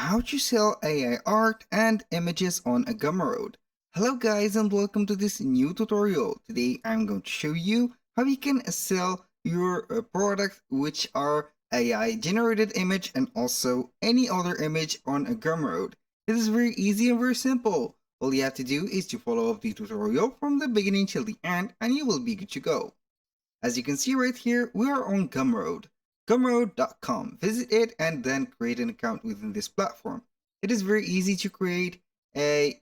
how to sell AI art and images on a Gumroad. Hello guys and welcome to this new tutorial. Today I'm going to show you how you can sell your products which are AI generated image and also any other image on a Gumroad. It is very easy and very simple. All you have to do is to follow up the tutorial from the beginning till the end and you will be good to go. As you can see right here, we are on Gumroad. Gumroad.com. Visit it and then create an account within this platform. It is very easy to create a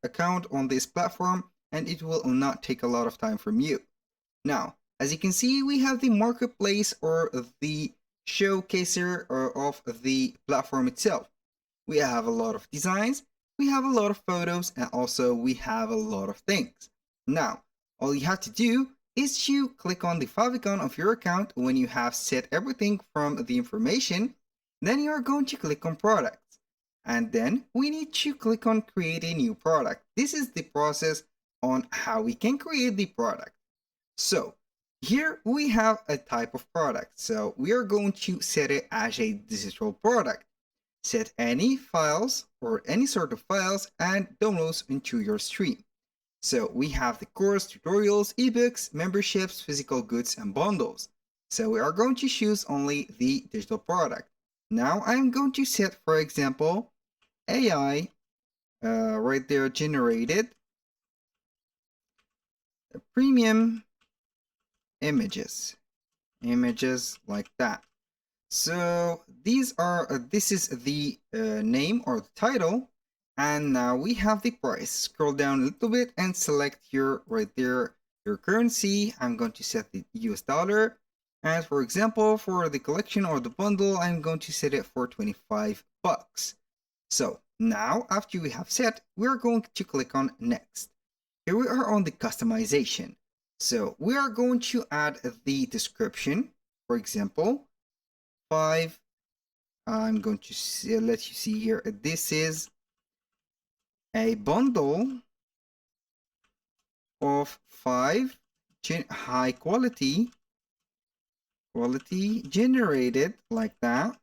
account on this platform and it will not take a lot of time from you. Now, as you can see, we have the marketplace or the showcaser of the platform itself. We have a lot of designs, we have a lot of photos, and also we have a lot of things. Now, all you have to do is to click on the favicon of your account when you have set everything from the information. Then you are going to click on products. And then we need to click on create a new product. This is the process on how we can create the product. So here we have a type of product. So we are going to set it as a digital product. Set any files or any sort of files and downloads into your stream. So we have the course, tutorials, ebooks, memberships, physical goods, and bundles. So we are going to choose only the digital product. Now I'm going to set, for example, AI right there generated premium images like that. So this is the name or the title. And now we have the price. Scroll down a little bit and select right there your currency. I'm going to set the US dollar. And for example, for the collection or the bundle, I'm going to set it for 25 bucks. So now after we have set, we're going to click on next. Here we are on the customization. So we are going to add the description. For example, 5. I'm going to let you see here. This is a bundle of 5 high quality generated like that.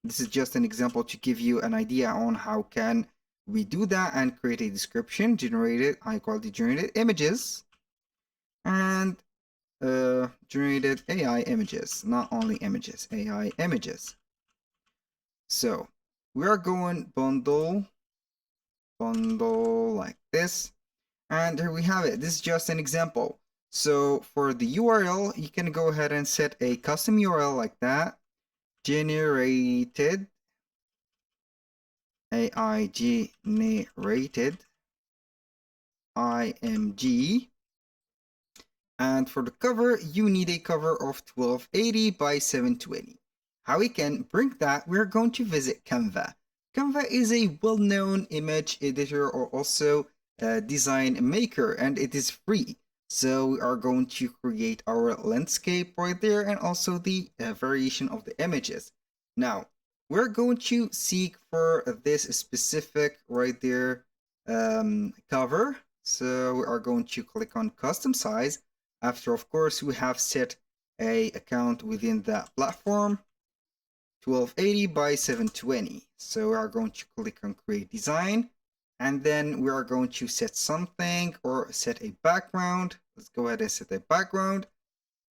This is just an example to give you an idea on how can we do that and create a description. Generated high quality generated images and generated AI images, not only images, AI images. So we are going bundle like this, and here we have it. This is just an example. So for the URL, you can go ahead and set a custom URL like that. Generated AI generated IMG. And for the cover, you need a cover of 1280 by 720. How we can bring that, we're going to visit Canva. Canva is a well-known image editor or also a design maker, and it is free. So we are going to create our landscape right there and also the variation of the images. Now, we're going to seek for this specific right there cover. So we are going to click on custom size. After, of course, we have set a account within that platform. 1280 by 720. So we are going to click on create design and then we are going to set something or set a background. Let's go ahead and set a background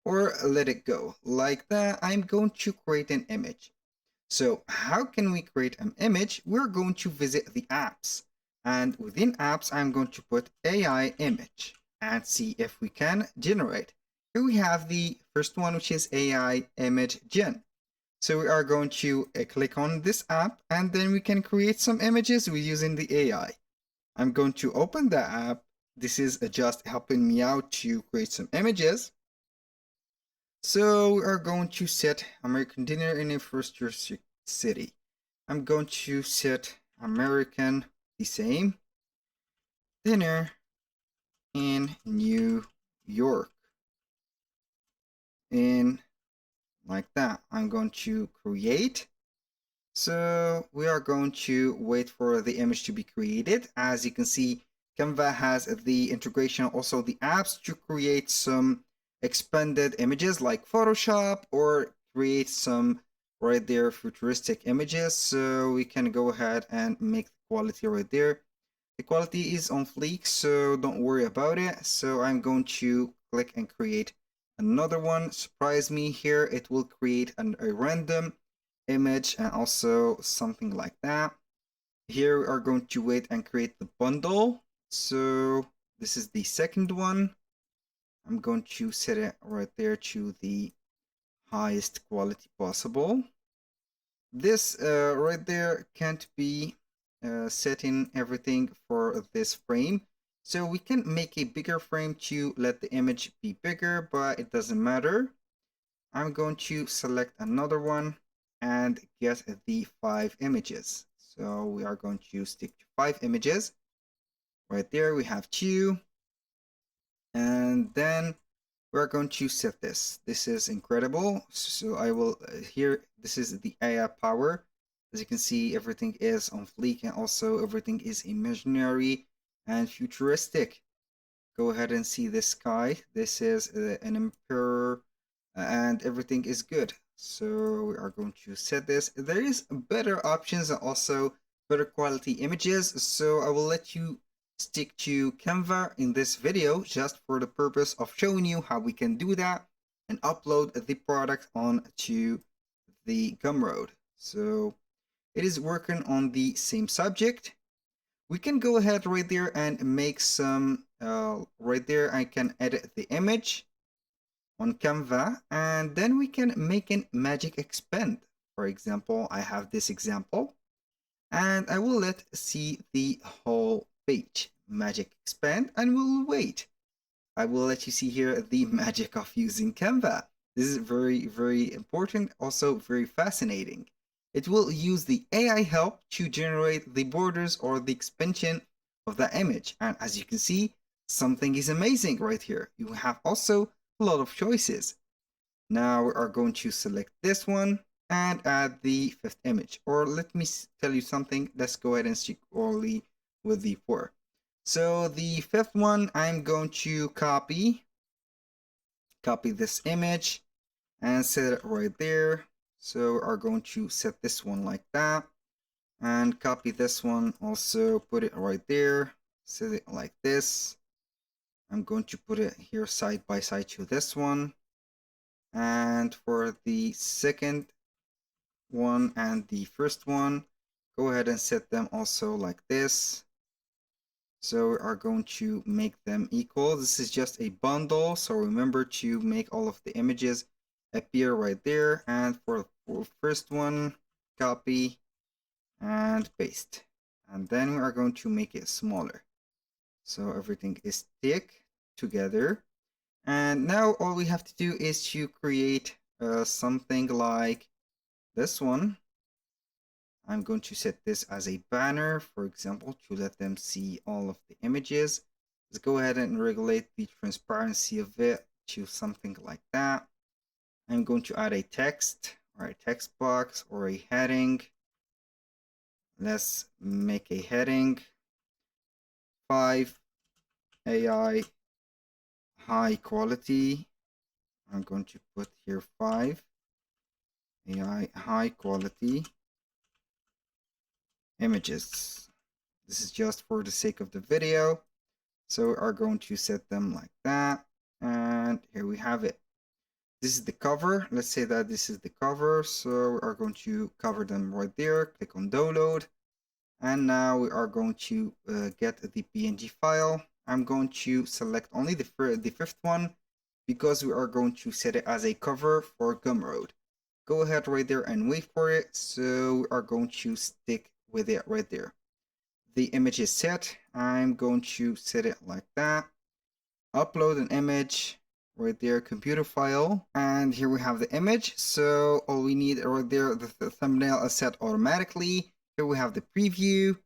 or let it go like that. I'm going to create an image. So how can we create an image? We're going to visit the apps, and within apps, I'm going to put AI image and see if we can generate. Here we have the first one, which is AI image gen. So we are going to click on this app and then we can create some images with using the AI. I'm going to open the app. This is just helping me out to create some images. So we are going to set American dinner in a first year city. I'm going to set American the same. Dinner in New York. Like that. I'm going to create. So we are going to wait for the image to be created. As you can see, Canva has the integration, also the apps to create some expanded images like Photoshop or create some right there, futuristic images. So we can go ahead and make the quality right there. The quality is on fleek, so don't worry about it. So I'm going to click and create another one. Surprise me here, it will create a random image and also something like that. Here we are going to wait and create the bundle. So this is the second one. I'm going to set it right there to the highest quality possible. This right there can't be setting everything for this frame. So we can make a bigger frame to let the image be bigger, but it doesn't matter. I'm going to select another one and get the 5 images. So we are going to stick to 5 images. Right there we have 2. And then we're going to set this. This is incredible. So I will here, this is the AI power. As you can see, everything is on fleek and also everything is imaginary and futuristic. Go ahead and see this sky. This is an emperor and everything is good. So we are going to set this. There is better options and also better quality images. So I will let you stick to Canva in this video just for the purpose of showing you how we can do that and upload the product onto the Gumroad. So it is working on the same subject. We can go ahead right there and make some, right there I can edit the image on Canva and then we can make a magic expand. For example, I have this example and I will let see the whole page. Magic expand and we'll wait. I will let you see here the magic of using Canva. This is very, very important, also very fascinating. It will use the AI help to generate the borders or the expansion of the image. And as you can see, something is amazing right here. You have also a lot of choices. Now we are going to select this one and add the 5th image. Or let me tell you something. Let's go ahead and stick only with the 4. So the 5th one, I'm going to copy this image and set it right there. So we are going to set this one like that and copy this one, also put it right there, set it like this. I'm going to put it here side by side to this one. And for the second one and the first one, go ahead and set them also like this. So we are going to make them equal. This is just a bundle, so remember to make all of the images appear right there. And for the first one, copy and paste. And then we are going to make it smaller. So everything is thick together. And now all we have to do is to create something like this one. I'm going to set this as a banner, for example, to let them see all of the images. Let's go ahead and regulate the transparency of it to something like that. I'm going to add a text or a text box or a heading. Let's make a heading 5 AI high quality. I'm going to put here 5 AI high quality images. This is just for the sake of the video. So we are going to set them like that. And here we have it. This is the cover. Let's say that this is the cover. So we are going to cover them right there. Click on download. And now we are going to get the PNG file. I'm going to select only the 5th one because we are going to set it as a cover for Gumroad. Go ahead right there and wait for it. So we are going to stick with it right there. The image is set. I'm going to set it like that. Upload an image right there, computer file, and here we have the image. So all we need right there, the thumbnail is set automatically. Here we have the preview.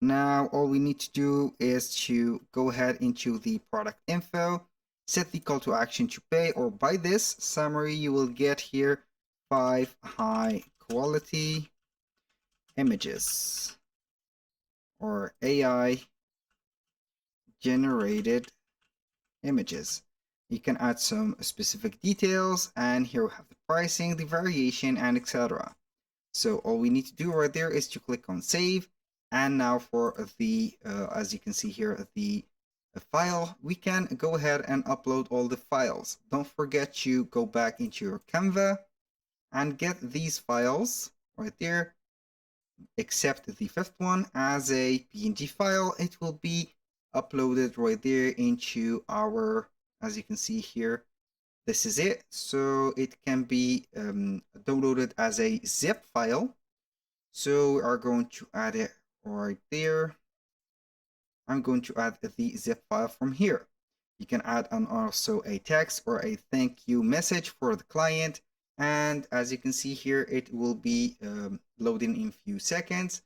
Now all we need to do is to go ahead into the product info, set the call to action to pay or buy this. Summary, you will get here 5 high quality images or AI generated images. You can add some specific details, and here we have the pricing, the variation, and etc. So all we need to do right there is to click on save. And now for the, as you can see here, the file, we can go ahead and upload all the files. Don't forget to go back into your Canva and get these files right there, except the fifth one as a PNG file. It will be uploaded right there into our, as you can see here, this is it. So it can be downloaded as a zip file. So we are going to add it right there. I'm going to add the zip file from here. You can add on also a text or a thank you message for the client. And as you can see here, it will be loading in a few seconds.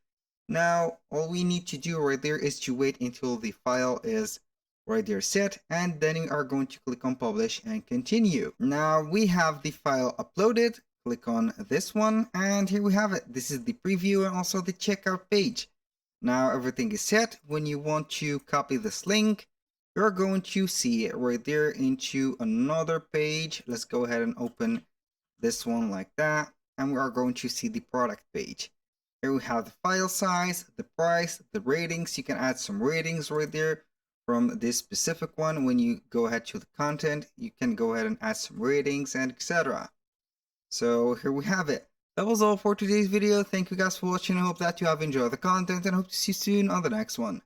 Now, all we need to do right there is to wait until the file is right there set, and then we are going to click on publish and continue. Now we have the file uploaded. Click on this one, and here we have it. This is the preview and also the checkout page. Now everything is set. When you want to copy this link, you're going to see it right there into another page. Let's go ahead and open this one like that, and we are going to see the product page. Here we have the file size, the price, the ratings. You can add some ratings right there from this specific one. When you go ahead to the content, you can go ahead and add some ratings and etc. So here we have it. That was all for today's video. Thank you guys for watching. I hope that you have enjoyed the content and hope to see you soon on the next one.